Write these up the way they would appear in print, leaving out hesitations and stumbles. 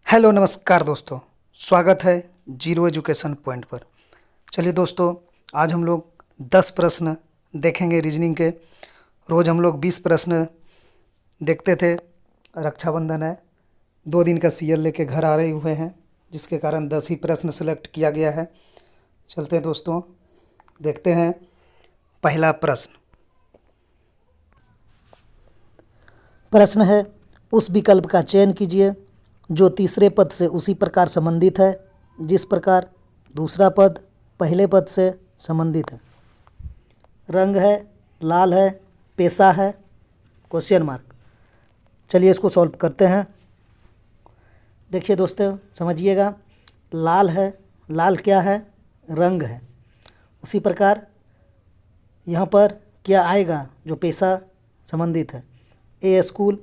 Hello नमस्कार दोस्तों। स्वागत है जीरो एजुकेशन पॉइंट पर। चलिए दोस्तों, आज हम लोग 10 प्रश्न देखेंगे रीजनिंग के। रोज़ हम लोग 20 प्रश्न देखते थे। रक्षाबंधन है, 2 दिन का सीएल लेके घर आ रहे हुए हैं, जिसके कारण 10 ही प्रश्न सेलेक्ट किया गया है। चलते हैं दोस्तों, देखते हैं पहला प्रश्न। प्रश्न है, उस विकल्प का चयन कीजिए जो तीसरे पद से उसी प्रकार संबंधित है जिस प्रकार दूसरा पद पहले पद से संबंधित है। रंग है, लाल है, पेशा है, क्वेश्चन मार्क। चलिए इसको सॉल्व करते हैं। देखिए दोस्तों, समझिएगा। लाल है, लाल क्या है? रंग है। उसी प्रकार यहाँ पर क्या आएगा जो पेशा संबंधित है? ए स्कूल,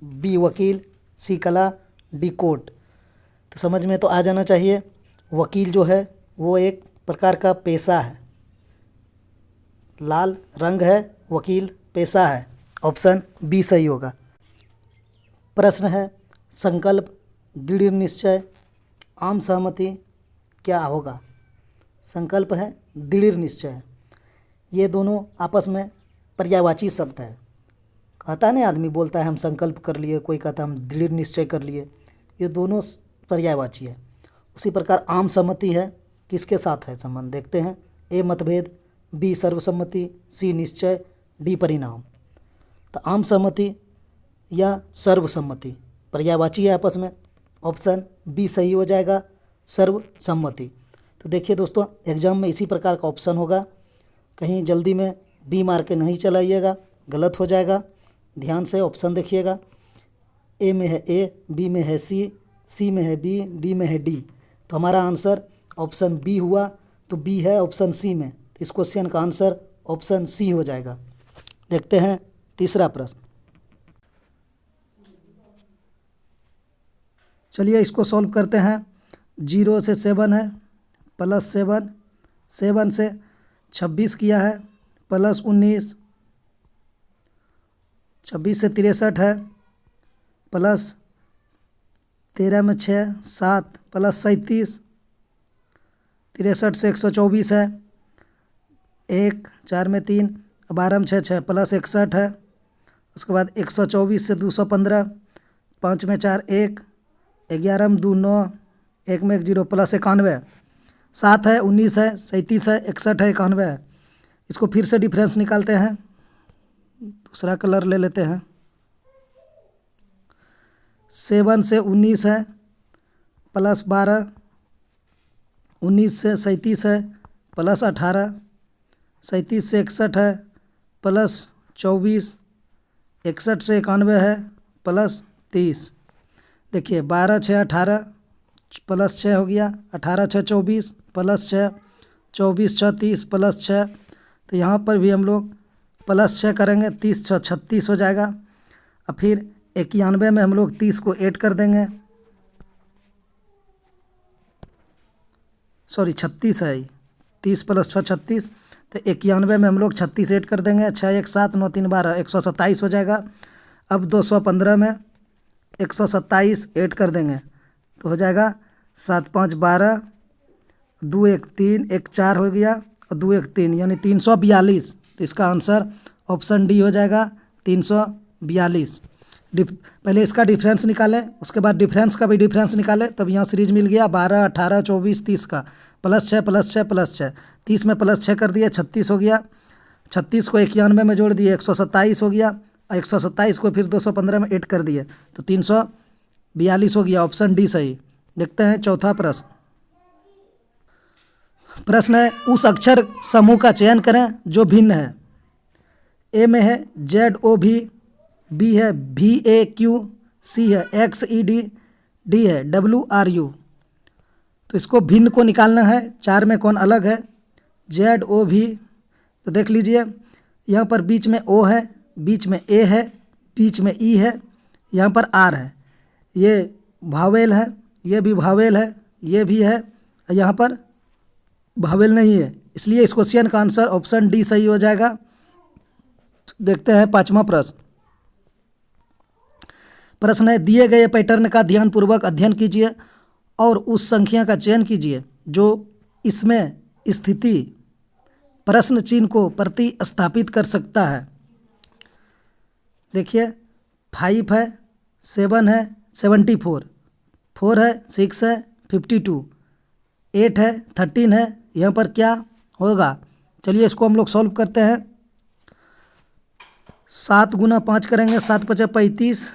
बी वकील, सी कला, डी कोर्ट। तो समझ में तो आ जाना चाहिए। वकील जो है वो एक प्रकार का पेशा है। लाल रंग है, वकील पेशा है। ऑप्शन बी सही होगा। प्रश्न है, संकल्प, दृढ़ निश्चय, आम सहमति क्या होगा? संकल्प है, दृढ़ निश्चय है। ये दोनों आपस में पर्यायवाची शब्द है। कहता नहीं, आदमी बोलता है हम संकल्प कर लिए, कोई कहता है हम दृढ़ निश्चय कर लिए। ये दोनों पर्यायवाची है। उसी प्रकार आम सहमति है, किसके साथ है संबंध? देखते हैं। ए मतभेद, बी सर्वसम्मति, सी निश्चय, डी परिणाम। तो आम सहमति या सर्वसम्मति पर्यायवाची है आपस में। ऑप्शन बी सही हो जाएगा, सर्वसम्मति। तो देखिए दोस्तों, एग्जाम में इसी प्रकार का ऑप्शन होगा। कहीं जल्दी में बी मार के नहीं चलाइएगा, गलत हो जाएगा। ध्यान से ऑप्शन देखिएगा। ए में है ए, बी में है सी, सी में है बी, डी में है डी। तो हमारा आंसर ऑप्शन बी हुआ। तो बी है ऑप्शन सी में, तो इस क्वेश्चन का आंसर ऑप्शन सी हो जाएगा। देखते हैं तीसरा प्रश्न। चलिए इसको सॉल्व करते हैं। 0 से 7 है, +7, 7 से 26 किया है, +19, 26 से 63 है, +13 में 6, 7, +37, 63 से 124 है, 1, 4 में 3, 12 में 6, 6 +61 है। उसके बाद 124 से 215, 5 में 4, 1, 11 में 2, 9, 1 में 1, 0 +91, 7 है, 19 है, 37 है, 61 है, 91 है। इसको फिर से डिफरेंस निकालते हैं। दूसरा कलर ले लेते हैं। 7 से 19 है, +12, 19 से 37 है, +18, 37 से 61 है, +24, 61 से 91 है, +30। देखिए 12, 6, 18, +6 हो गया, 18, 6, 24, +6, 24, 6, 30, +6। तो यहाँ पर भी हम लोग +6 करेंगे, 30, 6, 36 हो जाएगा। और फिर 91 में हम लोग 30 को ऐड कर देंगे। सॉरी 36 है, 30 + 6 36। तो 91 में हम लोग 36 ऐड कर देंगे। 6, 1, 7, 9, 3, 12, 127 हो जाएगा। अब 215 में 127 ऐड कर देंगे तो हो जाएगा 7, 5, 12, 2, 1, 3, 1, 4 हो गया और 2, 1, 3 यानी 342। तो इसका आंसर ऑप्शन डी हो जाएगा, 342। पहले इसका डिफरेंस निकालें, उसके बाद डिफरेंस का भी डिफरेंस निकालें, तब यहाँ सीरीज मिल गया 12, 18, 24, 30 का +6 +6 +6। 30 में +6 कर दिया, 36 हो गया। 36 को 91 में जोड़ दिए, 127 हो गया। और 127 को फिर 215 में ऐड कर दिए तो 342 हो गया। ऑप्शन डी सही। देखते हैं चौथा प्रश्न। प्रश्न है, उस अक्षर समूह का चयन करें जो भिन्न है। ए में है ZOV, बी है VAQ, सी है XED, डी है WRU। तो इसको भिन्न को निकालना है, 4 में कौन अलग है? ZOV। तो देख लीजिए, यहाँ पर बीच में O है, बीच में A है, बीच में E है, यहाँ पर R है। ये भावेल है, ये भी भावेल है, ये भी है, यहाँ पर भावेल नहीं है। इसलिए इस क्वेश्चन का आंसर ऑप्शन डी सही हो जाएगा। देखते हैं पांचवा प्रश्न। प्रश्न है, दिए गए पैटर्न का ध्यानपूर्वक अध्ययन कीजिए और उस संख्या का चयन कीजिए जो इसमें स्थिति प्रश्न चिन्ह को प्रतिस्थापित कर सकता है। देखिए, 5 है, 7 है, 74, 4 है, 6 है, 52, 8 है, 13 है। यहाँ पर क्या होगा? चलिए इसको हम लोग सॉल्व करते हैं। 7 गुना 5 करेंगे, 7 पचे 35,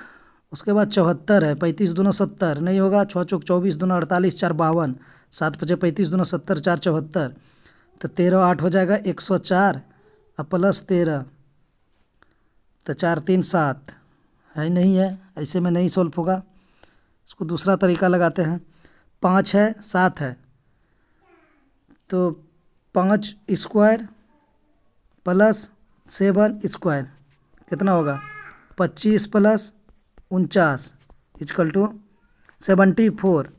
उसके बाद 74 है, 35 दूना 70 नहीं होगा, 6 चौक 24 दूना 48, 4 52, 7 पचे 35 दूना 70, 4 74, तो 13 8 हो जाएगा 104 और प्लस 13 तो 4 3 7 है, नहीं है, ऐसे में नहीं सॉल्व होगा। इसको दूसरा तरीका लगाते हैं। 5 है, 7 है, तो 5 स्क्वायर प्लस 7 स्क्वायर कितना होगा? 25 प्लस 49 इक्वल टू 74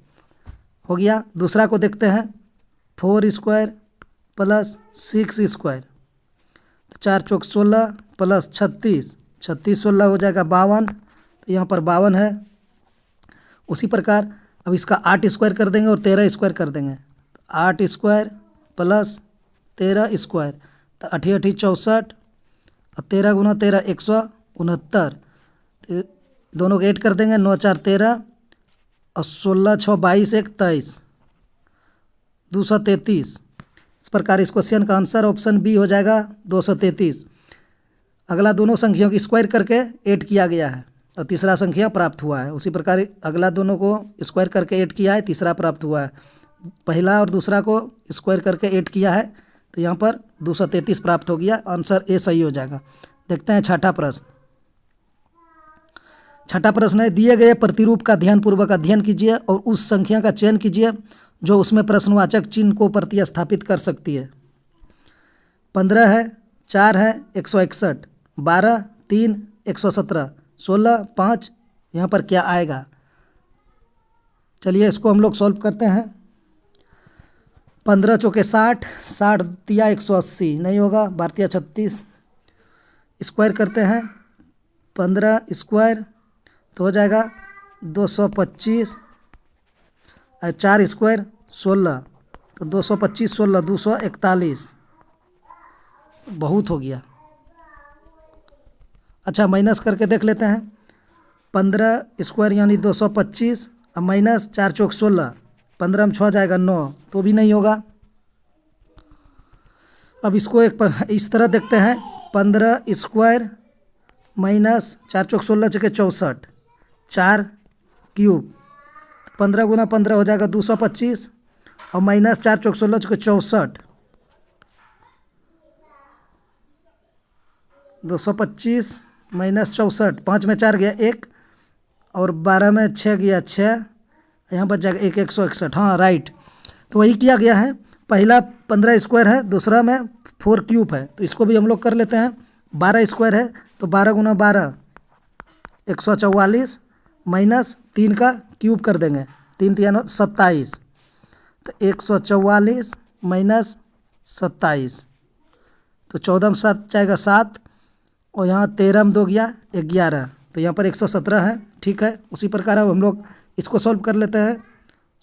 हो गया। दूसरा को देखते हैं। 4 स्क्वायर प्लस 6 स्क्वायर, 4 चौक 16 प्लस 36, 36 16 हो जाएगा 52, तो यहाँ पर 52 है। उसी प्रकार अब इसका 8 स्क्वायर कर देंगे और 13 स्क्वायर कर देंगे। 8 स्क्वायर प्लस 13 स्क्वायर, तो 8 8 64 और 13 गुना 13 169, तो दोनों को ऐड कर देंगे। 9 4 13 और 16 6 22 1 23, 233। इस प्रकार इस क्वेश्चन का आंसर ऑप्शन बी हो जाएगा 233। अगला दोनों संख्याओं की स्क्वायर करके ऐड किया गया है और तीसरा संख्या प्राप्त हुआ है। उसी प्रकार अगला दोनों को स्क्वायर करके ऐड किया है, तीसरा प्राप्त हुआ है। पहला और दूसरा को स्क्वायर करके ऐड किया है, तो यहाँ पर 233 प्राप्त हो गया। आंसर ए सही हो जाएगा। देखते हैं छठा प्रश्न। छठा प्रश्न है, दिए गए प्रतिरूप का ध्यानपूर्वक अध्ययन कीजिए और उस संख्या का चयन कीजिए जो उसमें प्रश्नवाचक चिन्ह को प्रतिस्थापित कर सकती है। 15 है, 4 है, 161, 12 3 117, 16 5, यहाँ पर क्या आएगा? चलिए इसको हम लोग सॉल्व करते हैं। 15 चौके 60, 60 दिया 180 नहीं होगा, 12 36, स्क्वायर करते हैं। 15 स्क्वायर तो हो जाएगा 225 और 4 स्क्वायर 16, तो 225 16 241, बहुत हो गया। अच्छा, माइनस करके देख लेते हैं। 15 स्क्वायर यानी 225 और माइनस 4 चौक 16, 15 में 6 जाएगा 9, तो भी नहीं होगा। अब इसको इस तरह देखते हैं। 15 स्क्वायर माइनस 4 चौक 16 चौके 64, 4 क्यूब, 15 गुना 15 हो जाएगा 225 और माइनस 4 चौक 16 चौके 64, 225 माइनस 64, 5 में 4 गया 1 और 12 में 6 गया 6, यहाँ बच जाएगा 1 161। हाँ राइट, तो वही किया गया है। पहला 15 स्क्वायर है, दूसरा में 4 क्यूब है, तो इसको भी हम लोग कर लेते हैं। 12 स्क्वायर है तो 12 गुना 12 144 माइनस 3 का क्यूब कर देंगे, 3 3 27, तो 144 माइनस 27, तो 14 में 7 जाएगा 7 और यहाँ 13 में 2 गया 11, तो यहाँ पर 117 है। ठीक है, उसी प्रकार अब हम लोग इसको सॉल्व कर लेते हैं।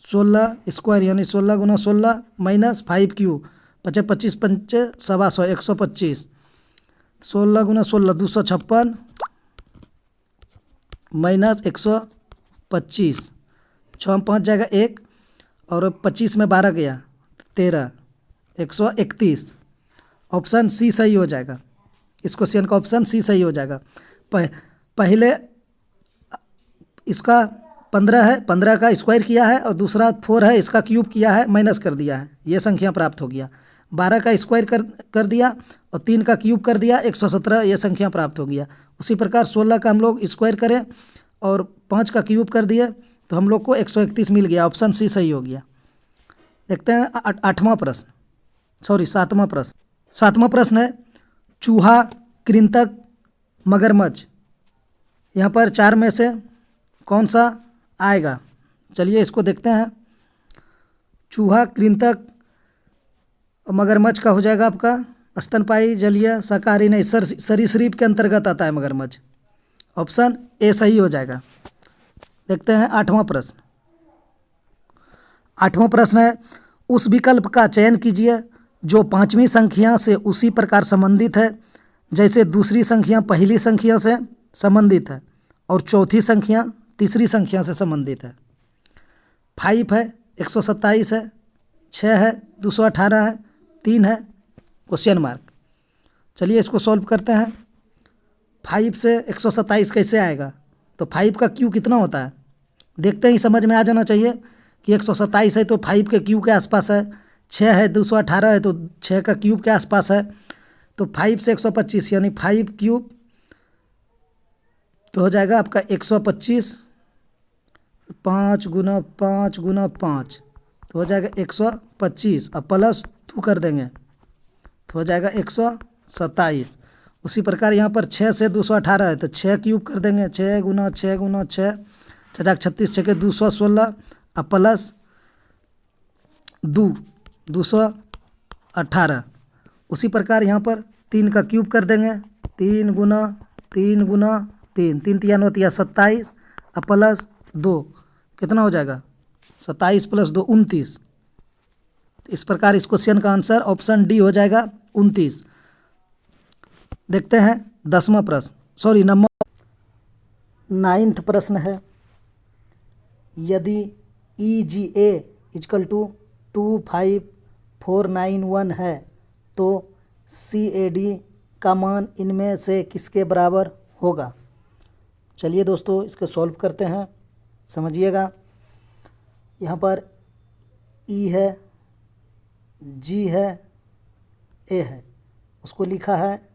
16 स्क्वायर यानी 16 गुना 16 माइनस 5 क्यूब, 25 25 पंचे 125 125, 16 गुना 16 256 माइनस 125, 6 में 5 जाएगा 1 और 25 में 12 गया 13, 131। ऑप्शन सी सही हो जाएगा। इस क्वेश्चन का ऑप्शन सी सही हो जाएगा। पहले इसका 15 है, 15 का स्क्वायर किया है और दूसरा 4 है, इसका क्यूब किया है, माइनस कर दिया है, ये संख्या प्राप्त हो गया। 12 का स्क्वायर कर दिया और 3 का क्यूब कर दिया 117, ये संख्या प्राप्त हो गया। उसी प्रकार 16 का हम लोग स्क्वायर करें और 5 का क्यूब कर दिए तो हम लोग को 131 मिल गया। ऑप्शन सी सही हो गया। देखते हैं आठवां प्रश्न, सॉरी सातवां प्रश्न। सातवां प्रश्न है, चूहा, कृंतक, मगरमच्छ, यहाँ पर 4 में से कौन सा आएगा? चलिए इसको देखते हैं। चूहा, कृंतक, मगरमच्छ का हो जाएगा आपका स्तनपायी, जलीय, शाकाहारी नहीं, सरीसृप के अंतर्गत आता है मगरमच्छ। ऑप्शन ए सही हो जाएगा। देखते हैं 8वां प्रश्न। 8वां प्रश्न है, उस विकल्प का चयन कीजिए जो पांचवी संख्या से उसी प्रकार संबंधित है जैसे दूसरी संख्या पहली संख्या से संबंधित है और चौथी संख्या तीसरी संख्या से संबंधित है। 5 है, 127 है, 6 है, 218 है, 3 है, क्वेश्चन मार्क। चलिए इसको सॉल्व करते हैं। 5 से 127 कैसे आएगा? तो 5 का क्यू कितना होता है देखते ही समझ में आ जाना चाहिए कि 127 है तो 5 के क्यूब के आसपास है। 6 है, 218 है तो 6 का क्यूब के आसपास है। तो 5 से 125 यानी 5 क्यूब तो हो जाएगा आपका 125, 5 गुना 5 गुना 5 तो हो जाएगा 125। अब प्लस 2 कर देंगे तो हो जाएगा 127। उसी प्रकार यहाँ पर 6 से 218 है तो 6 क्यूब कर देंगे, 6 गुना 6 गुना 6, 6 36, 6 के 216, अब प्लस 218। उसी प्रकार यहाँ पर 3 का क्यूब कर देंगे, 3 गुना 3 गुना 3, 3 तिया 9 तिया 27, अब प्लस 2 कितना हो जाएगा 27 प्लस 2 29। इस प्रकार इस क्वेश्चन का आंसर ऑप्शन डी हो जाएगा 29। देखते हैं 10वां प्रश्न, सॉरी नंबर 9th प्रश्न है, यदि EGA इजकल टू 25491 है तो CAD का मान इनमें से किसके बराबर होगा? चलिए दोस्तों इसको सॉल्व करते हैं, समझिएगा। यहाँ पर E है, G है, A है, उसको लिखा है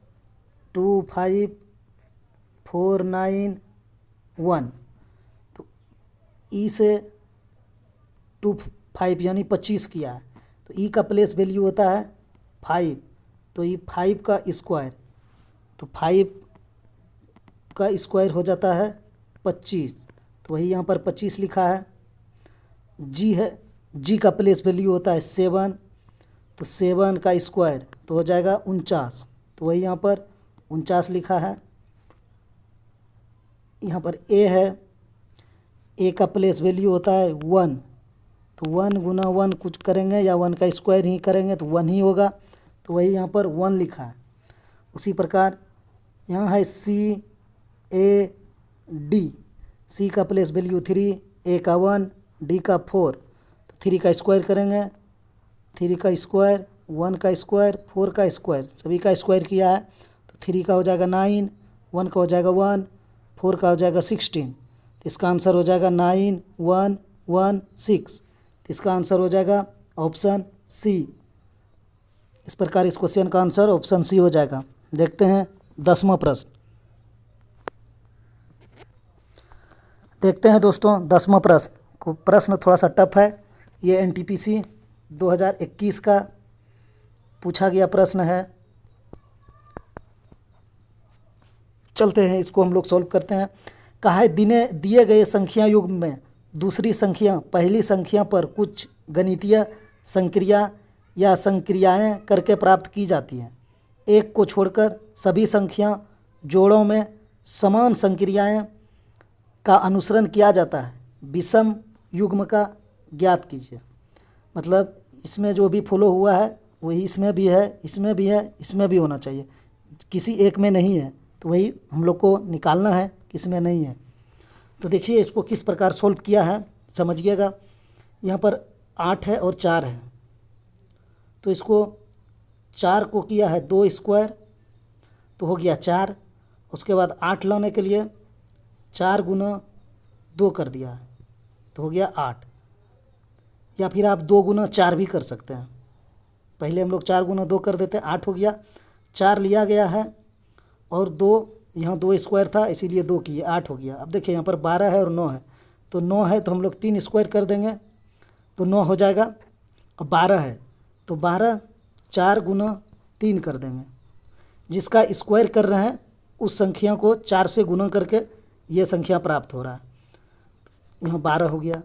25491। तो E से 25 यानी 25 किया है तो E का प्लेस वैल्यू होता है 5, तो ये 5 का स्क्वायर, तो 5 का स्क्वायर हो जाता है 25, तो वही यहाँ पर 25 लिखा है। G है, G का प्लेस वैल्यू होता है 7, तो 7 का स्क्वायर तो हो जाएगा 49, तो वही यहाँ पर 49 लिखा है। यहाँ पर A है, A का प्लेस वैल्यू होता है 1, तो 1 गुना 1 कुछ करेंगे या 1 का स्क्वायर ही करेंगे तो 1 ही होगा, तो वही यहाँ पर 1 लिखा है। उसी प्रकार यहाँ है CAD, C का प्लेस वैल्यू 3, A का 1, D का 4, तो 3 का स्क्वायर करेंगे, 3 का स्क्वायर, 1 का स्क्वायर, 4 का स्क्वायर, सभी का स्क्वायर किया है तो 3 का हो जाएगा 9, 1 का हो जाएगा 1, 4 का हो जाएगा 16, तो इसका आंसर हो जाएगा 9116। तो इसका आंसर हो जाएगा ऑप्शन सी। इस प्रकार इस क्वेश्चन का आंसर ऑप्शन सी हो जाएगा। देखते हैं 10वां प्रश्न। देखते हैं दोस्तों 10वां प्रश्न। प्रश्न थोड़ा सा टफ है, ये NTPC 2021 का पूछा गया प्रश्न है। चलते हैं इसको हम लोग सॉल्व करते हैं। कहा है दिए गए संख्या युग्म में दूसरी संख्या पहली संख्या पर कुछ गणितीय संक्रिया या संक्रियाएं करके प्राप्त की जाती हैं। एक को छोड़कर सभी संख्या जोड़ों में समान संक्रियाएं का अनुसरण किया जाता है। विषम युग्म का ज्ञात कीजिए। मतलब इसमें जो भी फॉलो हुआ है वही इसमें भी है, इसमें भी है, इसमें भी होना चाहिए, किसी एक में नहीं है, तो वही हम लोग को निकालना है किसमें नहीं है। तो देखिए इसको किस प्रकार सॉल्व किया है समझिएगा। यहाँ पर 8 है और 4 है, तो इसको 4 को किया है 2 स्क्वायर तो हो गया 4। उसके बाद 8 लाने के लिए 4 गुना 2 कर दिया है तो हो गया 8, या फिर आप 2 गुना 4 भी कर सकते हैं। पहले हम लोग 4 गुना 2 कर देते हैं, 8 हो गया। 4 लिया गया है और 2 यहाँ 2 स्क्वायर था इसीलिए 2 किए, 8 हो गया। अब देखिए यहाँ पर 12 है और 9 है, तो 9 है तो हम लोग 3 स्क्वायर कर देंगे तो 9 हो जाएगा। अब 12 है तो 12 4 गुना 3 कर देंगे। जिसका स्क्वायर कर रहे हैं उस संख्या को 4 से गुना करके ये संख्या प्राप्त हो रहा है। यहाँ 12 हो गया,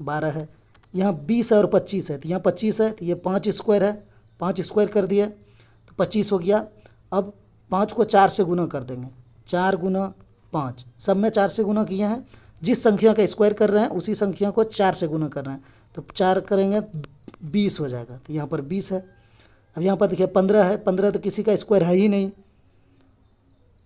12 है। यहाँ 20 है और 25 है, तो यहाँ 25 है तो ये 5 स्क्वायर है, 5 स्क्वायर कर दिए तो 25 हो गया। अब 5 को 4 से गुना कर देंगे, 4 गुना 5, सब में 4 से गुना किए हैं जिस संख्या का स्क्वायर कर रहे हैं उसी संख्या को 4 से गुना कर रहे हैं, तो 4 करेंगे 20 हो जाएगा, तो यहाँ पर 20 है। अब यहाँ पर देखिए 15 है, 15 तो किसी का स्क्वायर है ही नहीं,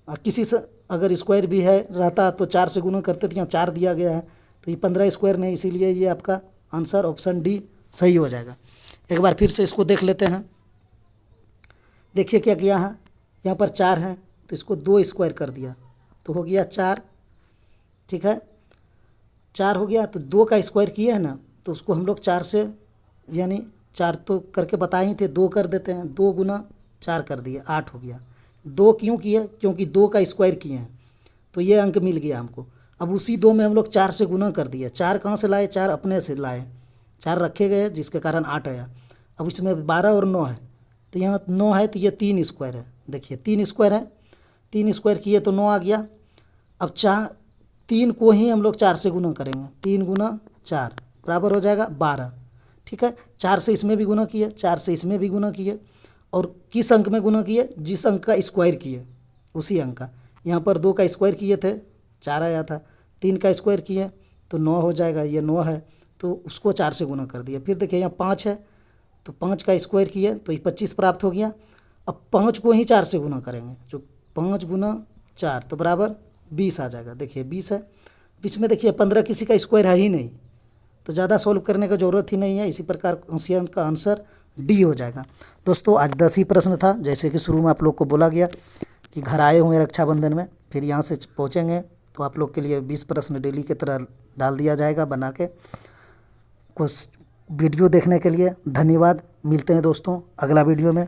और किसी से अगर स्क्वायर भी है रहता तो 4 से गुना करते, तो यहाँ 4 दिया गया है, तो ये 15 स्क्वायर नहीं, इसीलिए ये आपका आंसर ऑप्शन डी सही हो जाएगा। एक बार फिर से इसको देख लेते हैं। देखिए क्या किया है, यहाँ पर 4 है तो इसको 2 स्क्वायर कर दिया तो हो गया 4, ठीक है, 4 हो गया। तो 2 का स्क्वायर किया है ना, तो उसको हम लोग 4 से, यानी 4 तो करके बताए ही थे, 2 कर देते हैं, 2 गुना 4 कर दिए, 8 हो गया। 2 क्यों किए, क्योंकि 2 का स्क्वायर किए हैं, तो ये अंक मिल गया हमको। अब उसी 2 में हम लोग 4 से गुना कर दिए, 4 कहाँ से लाए, 4 अपने से लाए, 4 रखे गए जिसके कारण 8 आया। अब इसमें 12 और 9 है, तो यहाँ 9 है तो ये 3 स्क्वायर है, देखिए 3 स्क्वायर है, 3 स्क्वायर किए तो 9 आ गया। अब 3 को ही हम लोग 4 से गुना करेंगे, 3 गुना 4 बराबर हो जाएगा 12, ठीक है। 4 से इसमें भी गुना किए, 4 से इसमें भी गुना किए, और किस अंक में गुना किए, जिस अंक का स्क्वायर किए उसी अंक का। यहाँ पर 2 का स्क्वायर किए थे 4 आया था, 3 का स्क्वायर किए तो 9 हो जाएगा, ये 9 है तो उसको 4 से गुना कर दिया। फिर देखिए यहाँ 5 है तो 5 का स्क्वायर किए तो ये 25 प्राप्त हो गया। अब 5 को ही 4 से गुना करेंगे, जो 5 गुना 4 तो बराबर 20 आ जाएगा, देखिए 20 है। बीच में देखिए 15 किसी का स्क्वायर है ही नहीं, तो ज़्यादा सॉल्व करने का ज़रूरत ही नहीं है, इसी प्रकार क्वेश्चन का आंसर डी हो जाएगा। दोस्तों आज 10 ही प्रश्न था, जैसे कि शुरू में आप लोग को बोला गया कि घर आए हुए रक्षाबंधन में, फिर यहाँ से पहुँचेंगे तो आप लोग के लिए 20 प्रश्न डेली की तरह डाल दिया जाएगा बना के। कुछ वीडियो देखने के लिए धन्यवाद, मिलते हैं दोस्तों अगला वीडियो में।